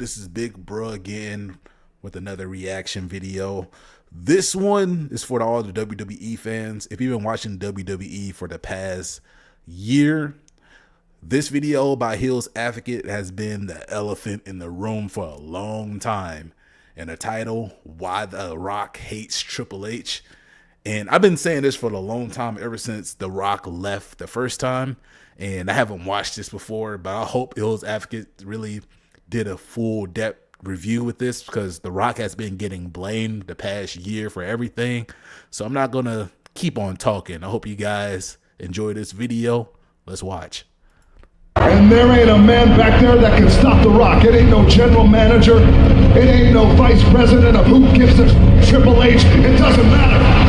This is Bigbruh again with another reaction video. This one is for all the WWE fans. If you've been watching WWE for the past year, this video by Hill's Advocate has been the elephant in the room for a long time. And the title, Why The Rock Hates Triple H. And I've been saying this for a long time, ever since The Rock left the first time. And I haven't watched this before, but I hope Hill's Advocate really did a full depth review with this, because The Rock has been getting blamed the past year for everything. So I'm not going to keep on talking. I hope you guys enjoy this video. Let's watch. And there ain't a man back there that can stop The Rock. It ain't no general manager. It ain't no vice president of who gives a Triple H. It doesn't matter.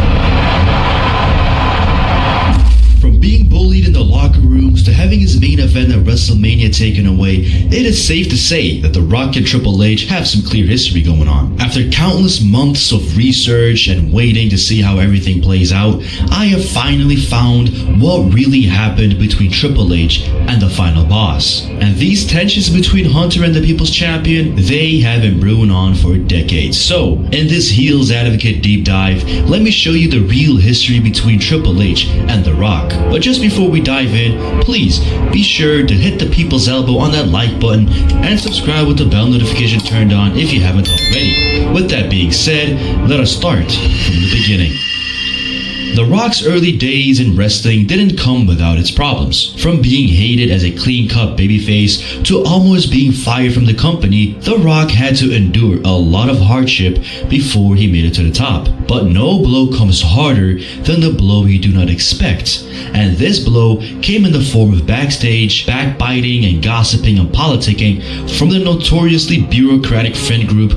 From being bullied in the locker rooms to having his main event at Wrestlemania taken away, it is safe to say that The Rock and Triple H have some clear history going on. After countless months of research and waiting to see how everything plays out, I have finally found what really happened between Triple H and the final boss. And these tensions between Hunter and the People's Champion, they have been brewing on for decades. So, in this Heels Advocate deep dive, let me show you the real history between Triple H and The Rock. But just before we dive in, please be sure to hit the people's elbow on that like button and subscribe with the bell notification turned on if you haven't already. With that being said, let us start from the beginning. The Rock's early days in wrestling didn't come without its problems. From being hated as a clean-cut babyface to almost being fired from the company, The Rock had to endure a lot of hardship before he made it to the top. But no blow comes harder than the blow you do not expect. And this blow came in the form of backstage, backbiting, and gossiping and politicking from the notoriously bureaucratic friend group.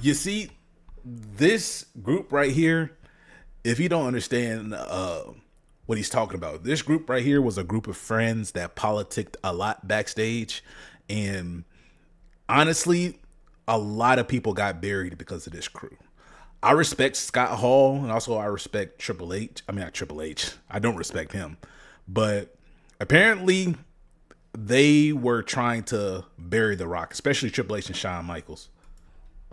You see, this group right here, if you don't understand what he's talking about, this group right here was a group of friends that politicked a lot backstage. And honestly, a lot of people got buried because of this crew. I respect Scott Hall, and also I respect Triple H. I mean, not Triple H. I don't respect him. But apparently they were trying to bury The Rock, especially Triple H and Shawn Michaels.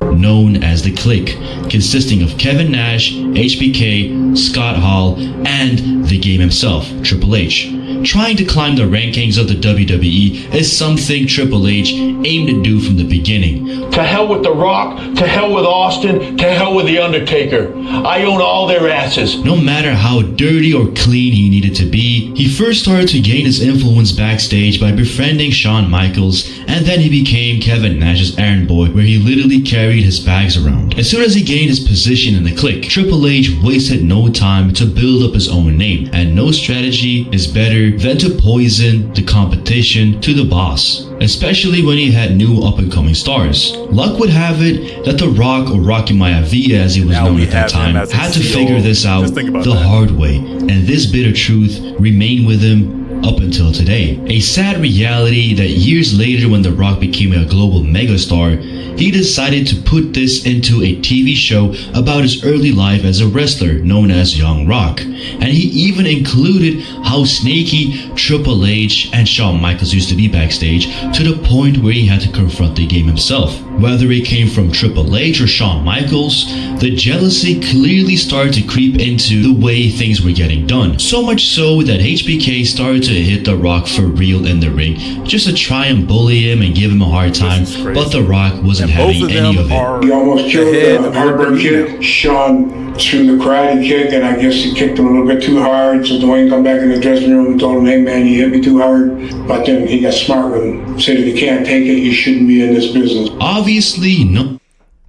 Known as the Clique, consisting of Kevin Nash, HBK, Scott Hall, and the game himself, Triple H. Trying to climb the rankings of the WWE is something Triple H aimed to do from the beginning. To hell with The Rock, to hell with Austin, to hell with The Undertaker. I own all their asses. No matter how dirty or clean he needed to be, he first started to gain his influence backstage by befriending Shawn Michaels, and then he became Kevin Nash's errand boy, where he literally carried his bags around. As soon as he gained his position in the Clique, Triple H wasted no time to build up his own name, and no strategy is better than to poison the competition to the boss, especially when he had new up-and-coming stars. Luck would have it that The Rock, or Rocky Maivia as he was known at that time, had to figure this out the hard way, and this bitter truth remained with him up until today. A sad reality that years later, when The Rock became a global megastar, he decided to put this into a TV show about his early life as a wrestler known as Young Rock. And he even included how snaky Triple H and Shawn Michaels used to be backstage, to the point where he had to confront the game himself. Whether it came from Triple H or Shawn Michaels, the jealousy clearly started to creep into the way things were getting done. So much so that HBK started to hit The Rock for real in the ring, just to try and bully him and give him a hard time, but The Rock wasn't having any of it. He almost killed the Heartbreak Kid. Sean threw the karate kick, and I guess he kicked him a little bit too hard, so Dwayne come back in the dressing room and told him, hey man, you hit me too hard. But then he got smart with him, said if you can't take it, you shouldn't be in this business. Obviously, no.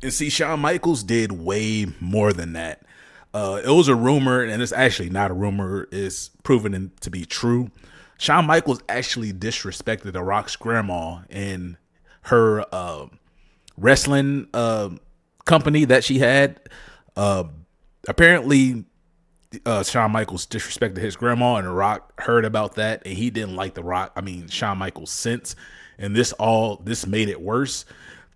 And see, Shawn Michaels did way more than that. It was a rumor, and it's actually not a rumor, it's proven to be true. Shawn Michaels actually disrespected The Rock's grandma in her wrestling company that she had. Apparently Shawn Michaels disrespected his grandma, and The Rock heard about that, and he didn't like Shawn Michaels since, and this made it worse.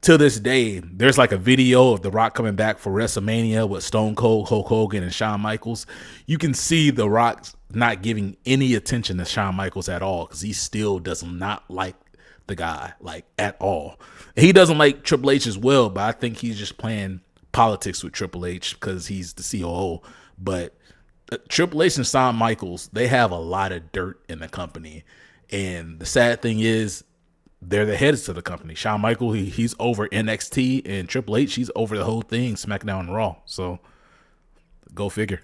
To this day, there's like a video of The Rock coming back for WrestleMania with Stone Cold, Hulk Hogan, and Shawn Michaels. You can see The Rock not giving any attention to Shawn Michaels at all, because he still does not like the guy, like, at all. He doesn't like Triple H as well, but I think he's just playing politics with Triple H because he's the COO. But Triple H and Shawn Michaels, they have a lot of dirt in the company. And the sad thing is, they're the heads of the company. Shawn Michaels, he's over NXT, and Triple H, he's over the whole thing, SmackDown and Raw. So, go figure.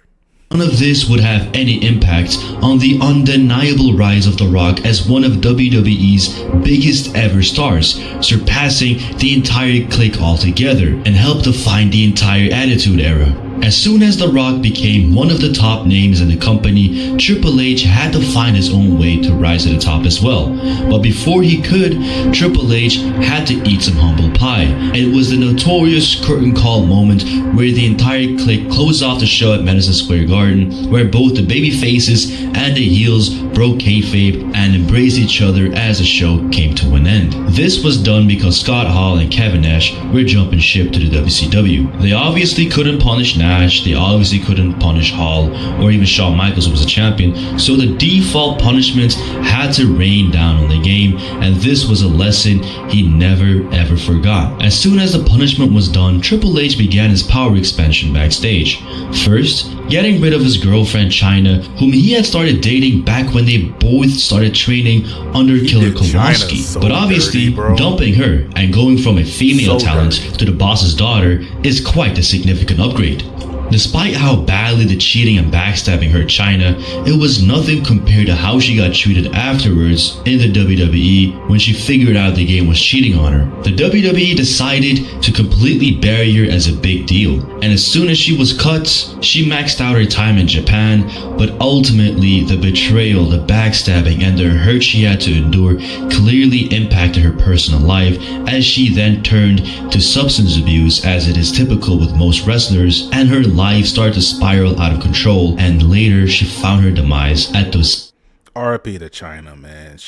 None of this would have any impact on the undeniable rise of The Rock as one of WWE's biggest ever stars, surpassing the entire clique altogether, and helped define the entire Attitude Era. As soon as The Rock became one of the top names in the company, Triple H had to find his own way to rise to the top as well. But before he could, Triple H had to eat some humble pie. It was the notorious curtain call moment where the entire clique closed off the show at Madison Square Garden, where both the baby faces and the heels broke kayfabe and embraced each other as the show came to an end. This was done because Scott Hall and Kevin Nash were jumping ship to the WCW. They obviously couldn't punish Nash, they obviously couldn't punish Hall, or even Shawn Michaels, who was a champion, so the default punishment had to rain down on the game, and this was a lesson he never ever forgot. As soon as the punishment was done, Triple H began his power expansion backstage. First, getting rid of his girlfriend Chyna, whom he had started dating back when they both started training under Killer Kowalski, so but obviously dirty, dumping her and going from a female So talent dirty. to the boss's daughter is quite a significant upgrade. Despite how badly the cheating and backstabbing hurt Chyna, it was nothing compared to how she got treated afterwards in the WWE when she figured out the game was cheating on her. The WWE decided to completely bury her as a big deal, and as soon as she was cut, she maxed out her time in Japan, but ultimately the betrayal, the backstabbing, and the hurt she had to endure clearly impacted her personal life, as she then turned to substance abuse, as it is typical with most wrestlers, and her life started to spiral out of control, and later she found her demise at those. RIP to Chyna, man.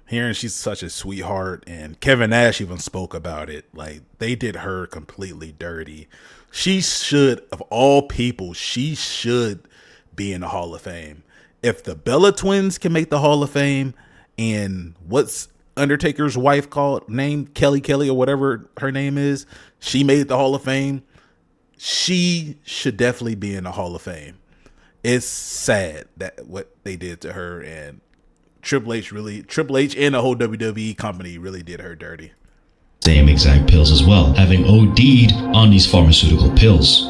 Hearing she's such a sweetheart, and Kevin Nash even spoke about it. Like, they did her completely dirty. She should, of all people, she should be in the Hall of Fame. If the Bella twins can make the Hall of Fame, and what's Undertaker's wife called, named Kelly or whatever her name is, she made the Hall of Fame, she should definitely be in the Hall of Fame. It's sad that what they did to her, and Triple H and the whole WWE company really did her dirty. Same exact pills as well, having OD'd on these pharmaceutical pills.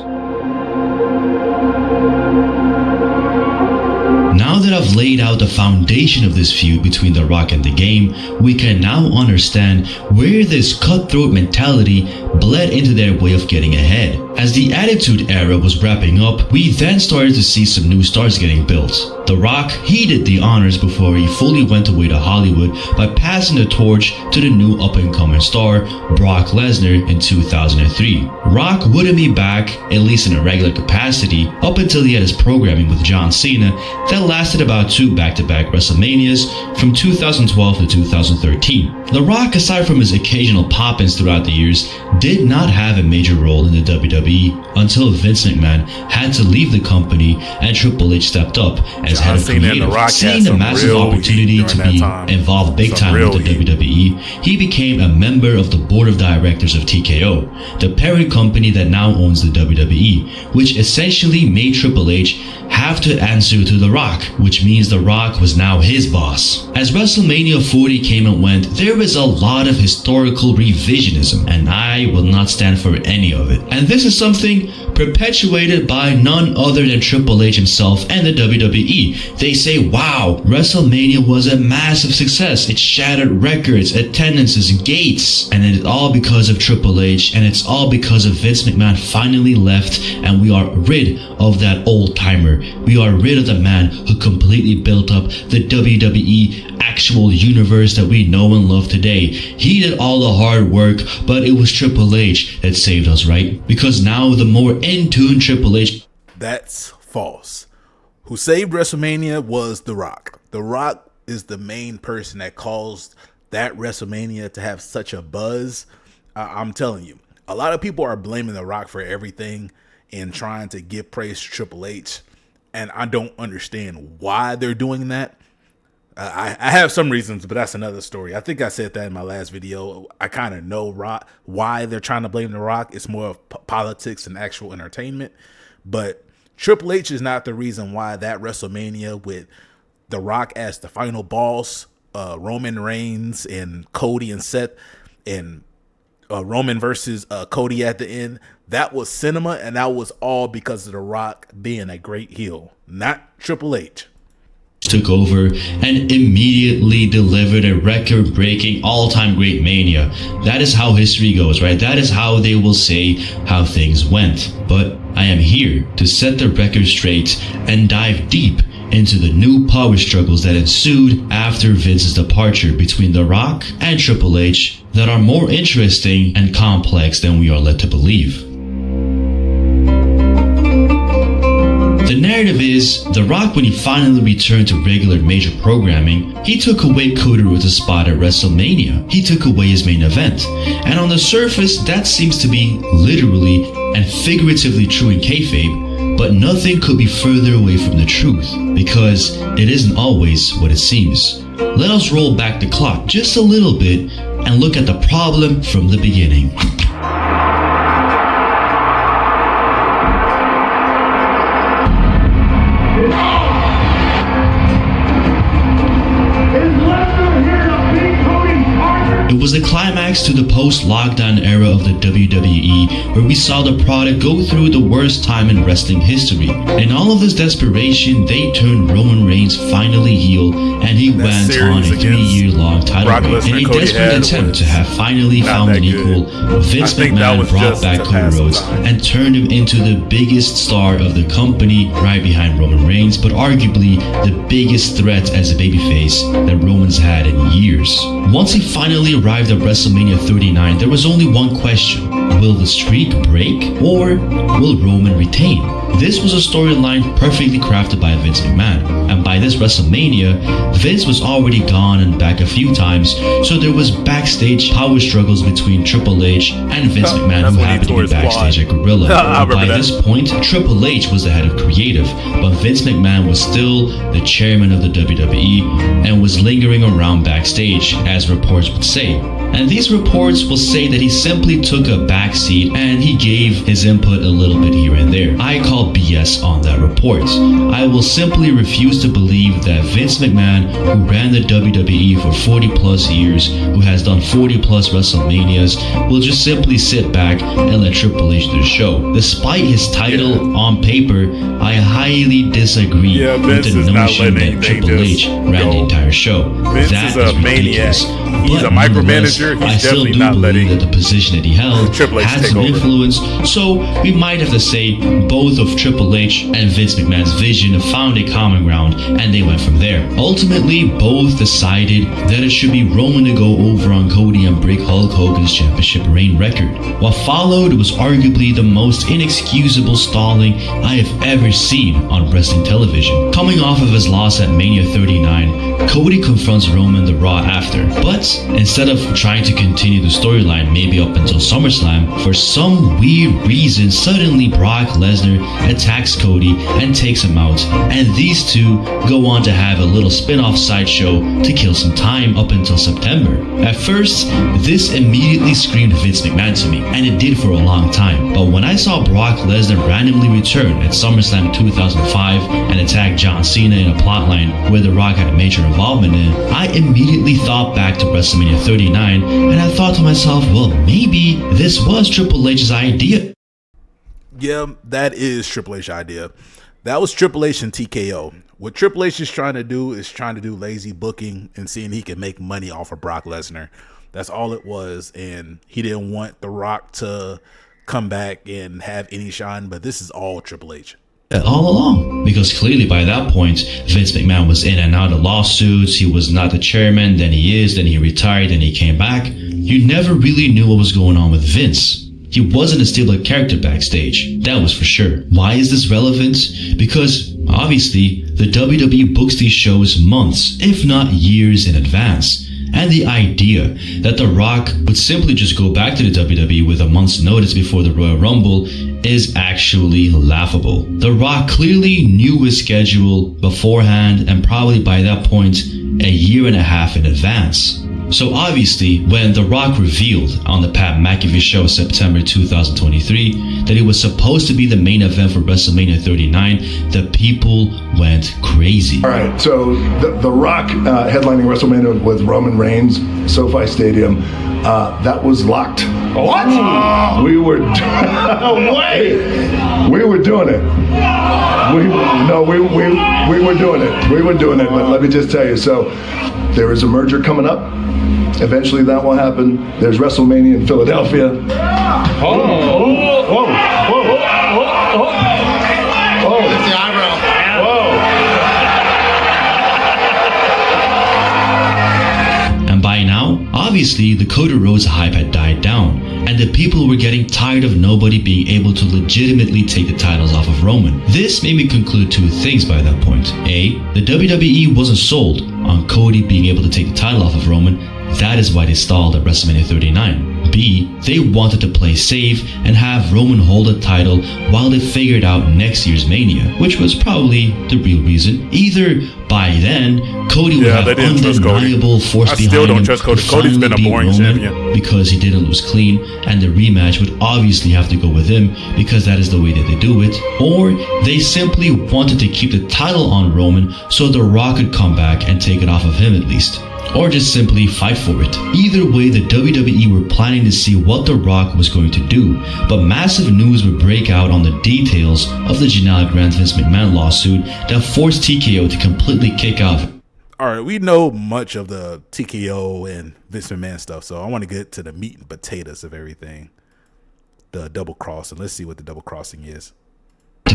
Now that I've laid out the foundation of this feud between The Rock and The Game, we can now understand where this cutthroat mentality bled into their way of getting ahead. As the Attitude Era was wrapping up, we then started to see some new stars getting built. The Rock, he did the honors before he fully went away to Hollywood by passing the torch to the new up-and-coming star, Brock Lesnar, in 2003. Rock wouldn't be back, at least in a regular capacity, up until he had his programming with John Cena that lasted about 2 back-to-back WrestleManias from 2012 to 2013. The Rock, aside from his occasional pop-ins throughout the years, did not have a major role in the WWE until Vince McMahon had to leave the company and Triple H stepped up as head of creative. Seeing the massive opportunity to be involved big time with the WWE, he became a member of the board of directors of TKO, the parent company that now owns the WWE, which essentially made Triple H have to answer to The Rock, which means The Rock was now his boss. As WrestleMania 40 came and went, there was a lot of historical revisionism, and I will not stand for any of it. And this is something perpetuated by none other than Triple H himself and the WWE. They say, wow, WrestleMania was a massive success. It shattered records, attendances, gates, and it's all because of Triple H, and it's all because of Vince McMahon finally left, and we are rid of that old timer. We are rid of the man who completely built up the WWE actual universe that we know and love today. He did all the hard work, but it was Triple H that saved us, right? Because now the more in tune Triple H. That's false. Who saved WrestleMania was The Rock. The Rock is the main person that caused that WrestleMania to have such a buzz. I'm telling you, a lot of people are blaming The Rock for everything and trying to give praise to Triple H. And I don't understand why they're doing that. I have some reasons, but that's another story. I think I said that in my last video. I kind of know why they're trying to blame The Rock. It's more of politics and actual entertainment. But Triple H is not the reason why that WrestleMania with The Rock as the final boss, Roman Reigns and Cody and Seth, and Roman versus Cody at the end, that was cinema, and that was all because of The Rock being a great heel, not Triple H. Took over and immediately delivered a record-breaking all-time great Mania. That is how history goes, right? That is how they will say how things went. But I am here to set the record straight and dive deep into the new power struggles that ensued after Vince's departure between The Rock and Triple H that are more interesting and complex than we are led to believe. The narrative is, The Rock, when he finally returned to regular major programming, he took away Cody Rhodes' spot at WrestleMania. He took away his main event. And on the surface, that seems to be literally and figuratively true in kayfabe, but nothing could be further away from the truth, because it isn't always what it seems. Let us roll back the clock just a little bit and look at the problem from the beginning. It was the climax to the post-lockdown era of the WWE, where we saw the product go through the worst time in wrestling history. In all of this desperation, they turned Roman Reigns finally heel, and he went on a 3-year-long title reign in a desperate attempt to have finally found an equal. Vince McMahon brought back Cody Rhodes and turned him into the biggest star of the company, right behind Roman Reigns, but arguably the biggest threat as a babyface that Roman's had in years. Once he finally arrived at WrestleMania 39, there was only one question. Will the streak break, or will Roman retain? This was a storyline perfectly crafted by Vince McMahon, and by this WrestleMania, Vince was already gone and back a few times, so there was backstage power struggles between Triple H and Vince McMahon, who happened to be backstage at Gorilla. By this point, Triple H was the head of creative, but Vince McMahon was still the chairman of the WWE and was lingering around backstage, as reports would say. And these reports will say that he simply took a backseat and he gave his input a little bit here and there. I call BS on that report. I will simply refuse to believe that Vince McMahon, who ran the WWE for 40 plus years, who has done 40 plus WrestleManias, will just simply sit back and let Triple H do the show. Despite his title on paper, I highly disagree with the notion that Triple H ran the entire show. Vince is a maniac. He's a micromanager. I still do believe that the position that he held had some influence, so we might have to say both of Triple H and Vince McMahon's vision found a common ground, and they went from there. Ultimately, both decided that it should be Roman to go over on Cody and break Hulk Hogan's championship reign record. What followed was arguably the most inexcusable stalling I have ever seen on wrestling television. Coming off of his loss at Mania 39, Cody confronts Roman the Raw after, but instead of trying to continue the storyline maybe up until SummerSlam, for some weird reason suddenly Brock Lesnar attacks Cody and takes him out, and these two go on to have a little spin-off sideshow to kill some time up until September. At first, this immediately screamed Vince McMahon to me, and it did for a long time, but when I saw Brock Lesnar randomly return at SummerSlam 2005 and attack John Cena in a plotline where The Rock had a major involvement in, I immediately thought back to WrestleMania 39, and I thought to myself, well, maybe this was Triple H's idea. Yeah, that is Triple H's idea. That was Triple H and TKO. What Triple H is trying to do lazy booking and seeing he can make money off of Brock Lesnar. That's all it was, and he didn't want The Rock to come back and have any shine, but this is all Triple H. All along, because clearly by that point Vince McMahon was in and out of lawsuits. He was not the chairman, then he is, then he retired, then he came back. You never really knew what was going on with Vince. He wasn't a stable character backstage, that was for sure. Why is this relevant? Because obviously the WWE books these shows months, if not years in advance. And the idea that The Rock would simply just go back to the WWE with a month's notice before the Royal Rumble is actually laughable. The Rock clearly knew his schedule beforehand, and probably by that point a year and a half in advance. So obviously, when The Rock revealed on the Pat McAfee show September 2023 that it was supposed to be the main event for WrestleMania 39, the people went crazy. All right, so The Rock headlining WrestleMania with Roman Reigns, SoFi Stadium, that was locked. What? We were No way. we were doing it. We were doing it. We were doing it. But let me just tell you, so there is a merger coming up. Eventually that will happen. There's WrestleMania in Philadelphia. Whoa. That's the eyebrow. And by now, obviously the Cody Rhodes hype had died down, and the people were getting tired of nobody being able to legitimately take the titles off of Roman. This made me conclude two things by that point. A, the WWE wasn't sold on Cody being able to take the title off of Roman. That is why they stalled at WrestleMania 39. B, they wanted to play safe and have Roman hold the title while they figured out next year's Mania, which was probably the real reason. Either by then, Cody would have undeniable force behind him. I still don't trust Cody. Cody's been a boring champion because he didn't lose clean, and the rematch would obviously have to go with him because that is the way that they do it. Or they simply wanted to keep the title on Roman so The Rock could come back and take it off of him at least. Or just simply fight for it. Either way, the WWE were planning to see what The Rock was going to do, but massive news would break out on the details of the Janelle Grant Vince McMahon lawsuit that forced TKO to completely kick off. All right, we know much of the TKO and Vince McMahon stuff, so I want to get to the meat and potatoes of everything. The double crossing. Let's see what the double crossing is.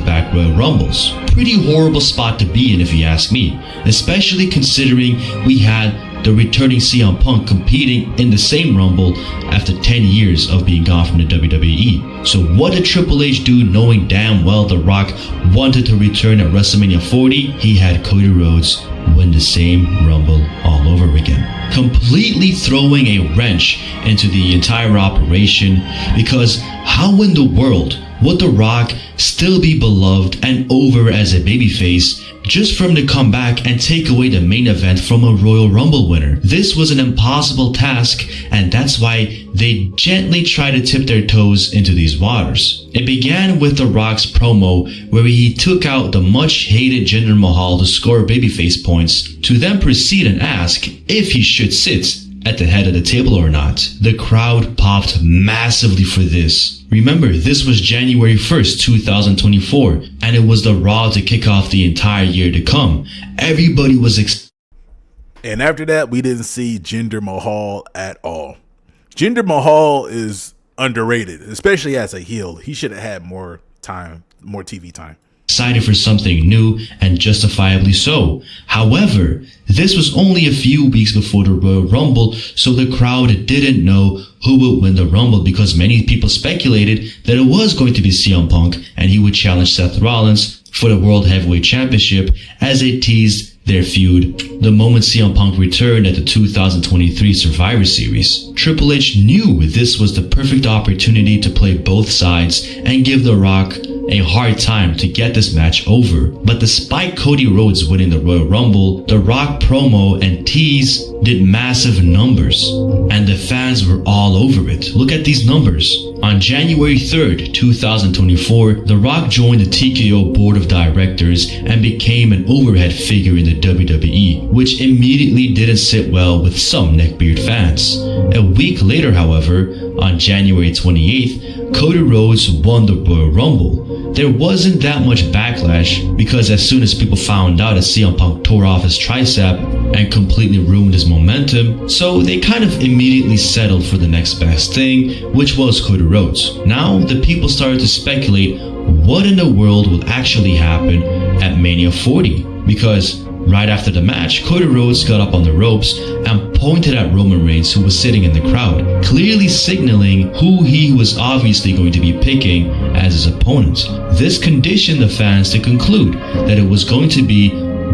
Back Royal Rumbles. Pretty horrible spot to be in if you ask me, especially considering we had the returning CM Punk competing in the same Rumble after 10 years of being gone from the WWE. So what did Triple H do knowing damn well The Rock wanted to return at WrestleMania 40? He had Cody Rhodes win the same Rumble all over again, completely throwing a wrench into the entire operation, because how in the world would The Rock still be beloved and over as a babyface just for him to come back and take away the main event from a Royal Rumble winner? This was an impossible task, and that's why they gently tried to tip their toes into these waters. It began with The Rock's promo where he took out the much hated Jinder Mahal to score babyface points, to then proceed and ask if he should sit at the head of the table or not. The crowd popped massively for this. Remember, this was January 1st, 2024, and it was the Raw to kick off the entire year to come. Everybody was and after that, we didn't see Jinder Mahal at all. Jinder Mahal is underrated, especially as a heel. He should have had more time, more TV time. Excited for something new, and justifiably so. However, this was only a few weeks before the Royal Rumble, so the crowd didn't know who would win the Rumble, because many people speculated that it was going to be CM Punk and he would challenge Seth Rollins for the World Heavyweight Championship, as they teased their feud the moment CM Punk returned at the 2023 Survivor Series. Triple H knew this was the perfect opportunity to play both sides and give The Rock a hard time to get this match over. But despite Cody Rhodes winning the Royal Rumble, The Rock promo and tease did massive numbers, and the fans were all over it. Look at these numbers. On January 3rd, 2024, The Rock joined the TKO board of directors and became an overhead figure in the WWE, which immediately didn't sit well with some neckbeard fans. A week later, however, on January 28th, Cody Rhodes won the Royal Rumble. There wasn't that much backlash, because as soon as people found out that CM Punk tore off his tricep and completely ruined his momentum, so they kind of immediately settled for the next best thing, which was Cody Rhodes. Now the people started to speculate what in the world will actually happen at Mania 40, because right after the match, Cody Rhodes got up on the ropes and pointed at Roman Reigns, who was sitting in the crowd, clearly signaling who he was obviously going to be picking as his opponent. This conditioned the fans to conclude that it was going to be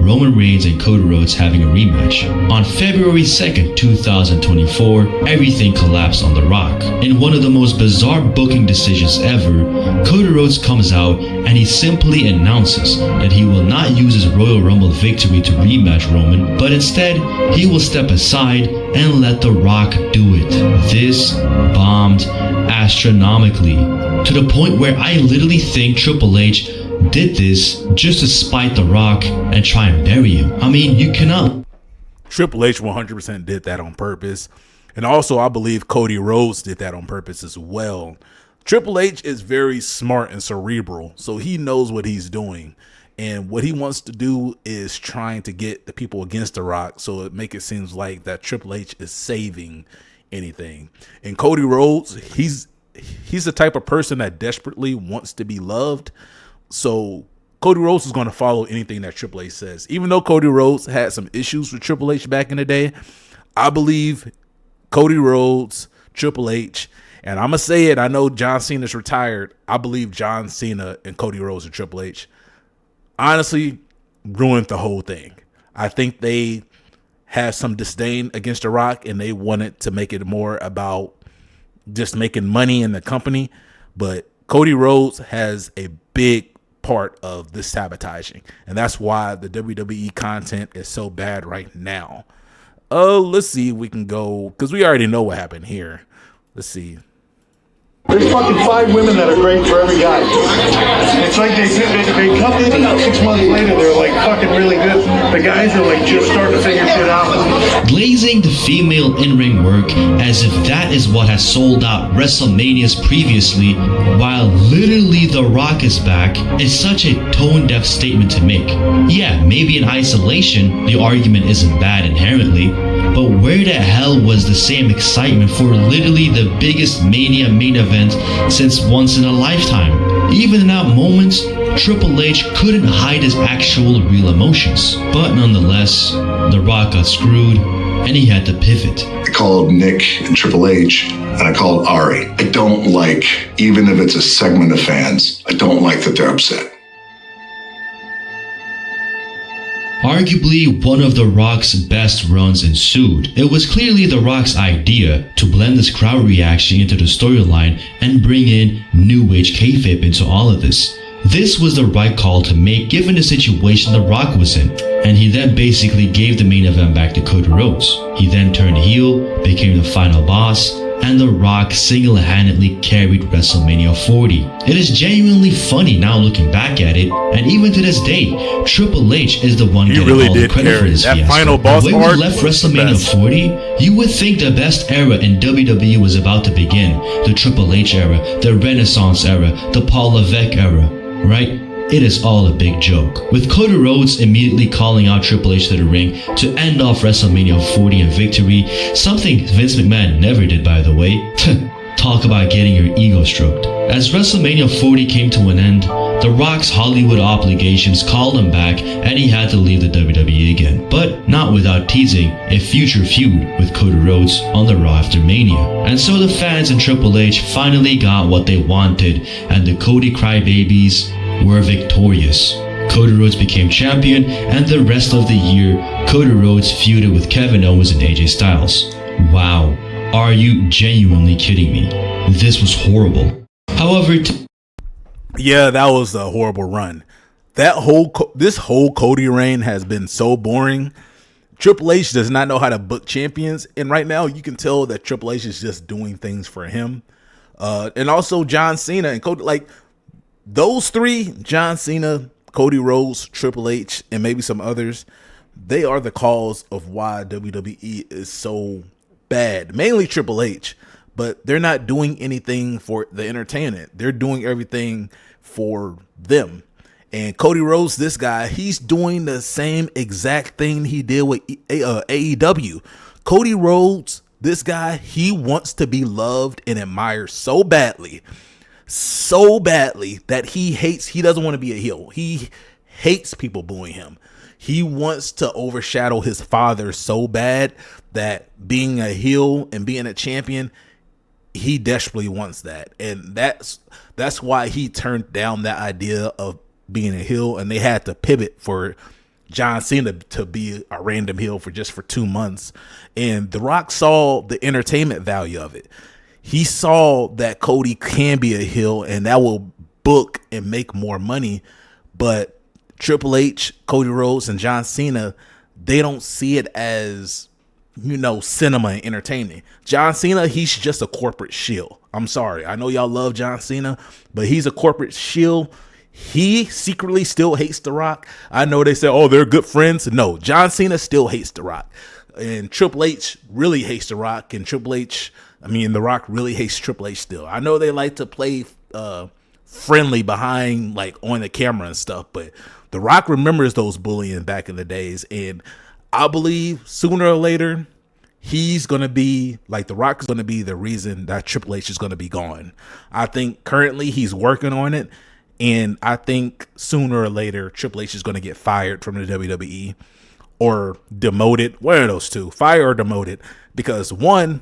Roman Reigns and Cody Rhodes having a rematch. On February 2nd, 2024, everything collapsed on The Rock. In one of the most bizarre booking decisions ever, Cody Rhodes comes out and he simply announces that he will not use his Royal Rumble victory to rematch Roman, but instead he will step aside and let The Rock do it. This bombed astronomically, to the point where I literally think Triple H did this just to spite The Rock and try and bury him. I mean, you cannot. Triple H 100% did that on purpose. And also, I believe Cody Rhodes did that on purpose as well. Triple H is very smart and cerebral, so he knows what he's doing. And what he wants to do is trying to get the people against The Rock, so it make it seems like that Triple H is saving anything. And Cody Rhodes, he's the type of person that desperately wants to be loved. So Cody Rhodes is going to follow anything that Triple H says. Even though Cody Rhodes had some issues with Triple H back in the day, I believe Cody Rhodes, Triple H, and I'm going to say it, I know John Cena's retired. I believe John Cena and Cody Rhodes and Triple H honestly ruined the whole thing. I think they have some disdain against The Rock and they wanted to make it more about just making money in the company. But Cody Rhodes has a big part of this sabotaging, and that's why the WWE content is so bad right now. Let's see if we can go, because we already know what happened here. Let's see. There's fucking 5 women that are great for every guy. It's like they come in and 6 months later they're like fucking really good. The guys are like just starting to figure shit out. Glazing the female in-ring work as if that is what has sold out WrestleManias previously, while literally The Rock is back, is such a tone-deaf statement to make. Yeah, maybe in isolation, the argument isn't bad inherently, but where the hell was the same excitement for literally the biggest Mania main event since Once in a Lifetime? Even in that moment, Triple H couldn't hide his actual real emotions. But nonetheless, The Rock got screwed and he had to pivot. I called Nick and Triple H and I called Ari. I don't like, even if it's a segment of fans, I don't like that they're upset. Arguably one of The Rock's best runs ensued. It was clearly The Rock's idea to blend this crowd reaction into the storyline and bring in New Age kayfabe into all of this. This was the right call to make given the situation The Rock was in, and he then basically gave the main event back to Cody Rhodes. He then turned heel, became the final boss, and The Rock single-handedly carried WrestleMania 40. It is genuinely funny now looking back at it, and even to this day, Triple H is the one getting all the credit for this that fiasco. final boss When we arc left was the WrestleMania best. 40, you would think the best era in WWE was about to begin. The Triple H era, the Renaissance era, the Paul Levesque era, right? It is all a big joke. With Cody Rhodes immediately calling out Triple H to the ring to end off WrestleMania 40 in victory, something Vince McMahon never did, by the way. Talk about getting your ego stroked. As WrestleMania 40 came to an end, The Rock's Hollywood obligations called him back and he had to leave the WWE again. But not without teasing a future feud with Cody Rhodes on the Raw after Mania. And so the fans and Triple H finally got what they wanted, and the Cody Crybabies were victorious. Cody Rhodes became champion, and the rest of the year, Cody Rhodes feuded with Kevin Owens and AJ Styles. Wow, are you genuinely kidding me? This was horrible. However, Yeah, that was a horrible run. This whole Cody reign has been so boring. Triple H does not know how to book champions, and right now you can tell that Triple H is just doing things for him. And also John Cena and Cody, like those three, John Cena, Cody Rhodes, Triple H, and maybe some others, they are the cause of why WWE is so bad. Mainly Triple H, but they're not doing anything for the entertainment. They're doing everything for them. And Cody Rhodes, this guy, he's doing the same exact thing he did with AEW. Cody Rhodes, this guy, he wants to be loved and admired so badly that he doesn't want to be a heel. He hates people booing him. He wants to overshadow his father so bad that being a heel and being a champion, he desperately wants that. And that's why he turned down that idea of being a heel, and they had to pivot for John Cena to be a random heel for 2 months. And The Rock saw the entertainment value of it. He saw that Cody can be a heel and that will book and make more money. But Triple H, Cody Rhodes, and John Cena, they don't see it as, cinema and entertaining. John Cena, he's just a corporate shill. I'm sorry. I know y'all love John Cena, but he's a corporate shill. He secretly still hates The Rock. I know they say, oh, they're good friends. No, John Cena still hates The Rock. And Triple H really hates The Rock. And The Rock really hates Triple H still. I know they like to play friendly behind, like, on the camera and stuff, but The Rock remembers those bullying back in the days. And I believe sooner or later, he's going to be, like, The Rock is going to be the reason that Triple H is going to be gone. I think currently he's working on it. And I think sooner or later, Triple H is going to get fired from the WWE or demoted. One of those two, fire or demoted, because one,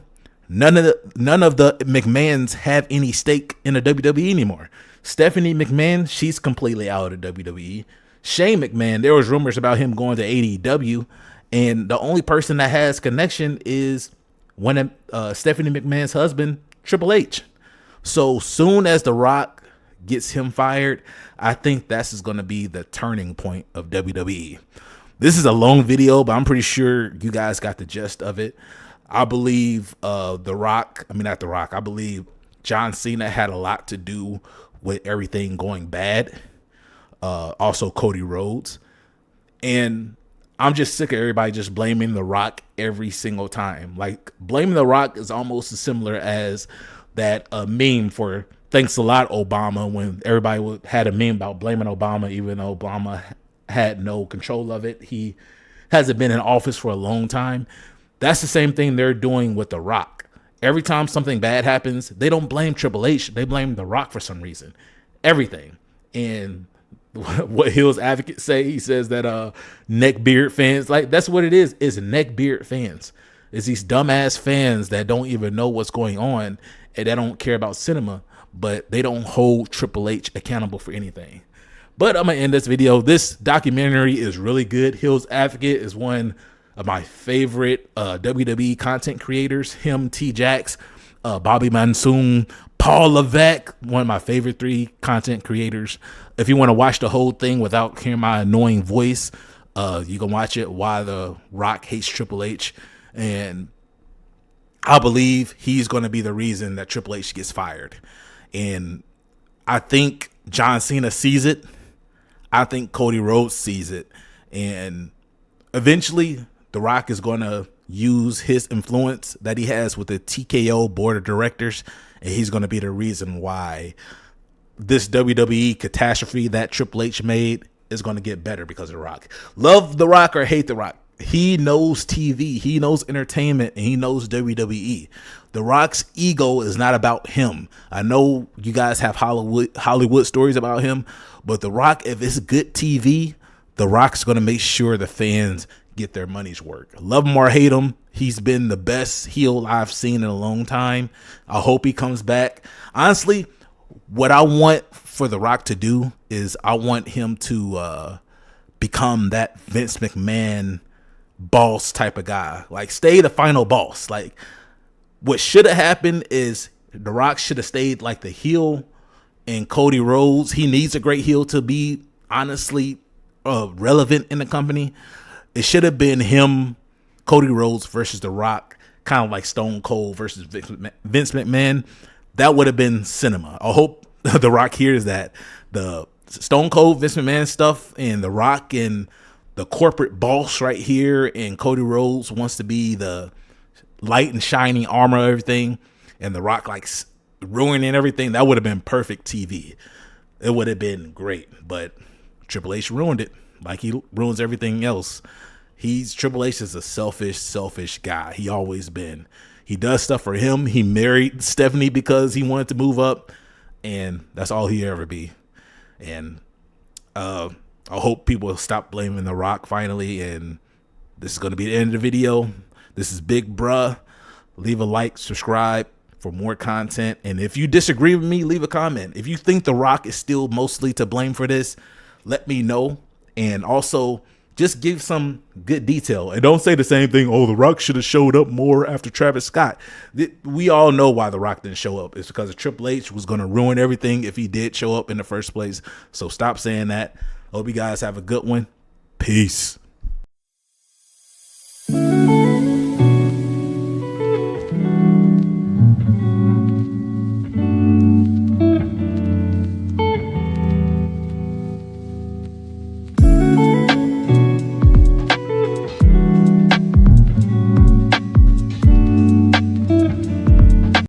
none of the McMahons have any stake in the WWE anymore. Stephanie McMahon, she's completely out of the WWE. Shane McMahon, there was rumors about him going to AEW, and the only person that has connection is Stephanie McMahon's husband, Triple H. So soon as The Rock gets him fired, I think that's going to be the turning point of WWE. This is a long video, but I'm pretty sure you guys got the gist of it. I believe I believe John Cena had a lot to do with everything going bad. Also Cody Rhodes. And I'm just sick of everybody just blaming The Rock every single time. Like, blaming The Rock is almost as similar as that meme for "Thanks a lot, Obama," when everybody had a meme about blaming Obama, even though Obama had no control of it. He hasn't been in office for a long time. That's the same thing they're doing with The Rock. Every time something bad happens, they don't blame Triple H. They blame The Rock for some reason. Everything. And what Hill's advocate say, he says that neckbeard fans, like, that's what it is neckbeard fans. It's these dumbass fans that don't even know what's going on and they don't care about cinema, but they don't hold Triple H accountable for anything. But I'm going to end this video. This documentary is really good. Hill's Advocate is one of my favorite WWE content creators. Him, T-Jax, Bobby Monsoon, Paul Levesque, one of my favorite 3 content creators. If you want to watch the whole thing without hearing my annoying voice, you can watch it, Why The Rock Hates Triple H. And I believe he's going to be the reason that Triple H gets fired. And I think John Cena sees it. I think Cody Rhodes sees it. And eventually, The Rock is going to use his influence that he has with the TKO board of directors, and he's going to be the reason why this WWE catastrophe that Triple H made is going to get better because of The Rock. Love The Rock or hate The Rock, he knows TV, he knows entertainment, and he knows WWE. The Rock's ego is not about him. I know you guys have Hollywood stories about him, but The Rock, if it's good TV, The Rock's going to make sure the fans get their money's worth. Love him or hate him, he's been the best heel I've seen in a long time. I hope he comes back. Honestly, what I want for The Rock to do is I want him to become that Vince McMahon boss type of guy. Like, stay the final boss. Like, what should have happened is The Rock should have stayed like the heel, and Cody Rhodes, he needs a great heel to be honestly relevant in the company. It should have been him, Cody Rhodes versus The Rock, kind of like Stone Cold versus Vince McMahon. That would have been cinema. I hope The Rock hears that. The Stone Cold, Vince McMahon stuff, and The Rock and the corporate boss right here, and Cody Rhodes wants to be the light and shining armor of everything, and The Rock like ruining everything. That would have been perfect TV. It would have been great, but Triple H ruined it like he ruins everything else. Triple H is a selfish guy. He always been. He does stuff for him. He married Stephanie because he wanted to move up, and that's all he ever be. And I hope people stop blaming The Rock finally, and this is going to be the end of the video. This is Bigbruh. Leave a like, subscribe for more content, and if you disagree with me, leave a comment. If you think The Rock is still mostly to blame for this, let me know. And also, Just give some good detail and don't say the same thing. Oh, The Rock should have showed up more after Travis Scott. We all know why The Rock didn't show up. It's because Triple H was going to ruin everything if he did show up in the first place. So stop saying that. Hope you guys have a good one. Peace.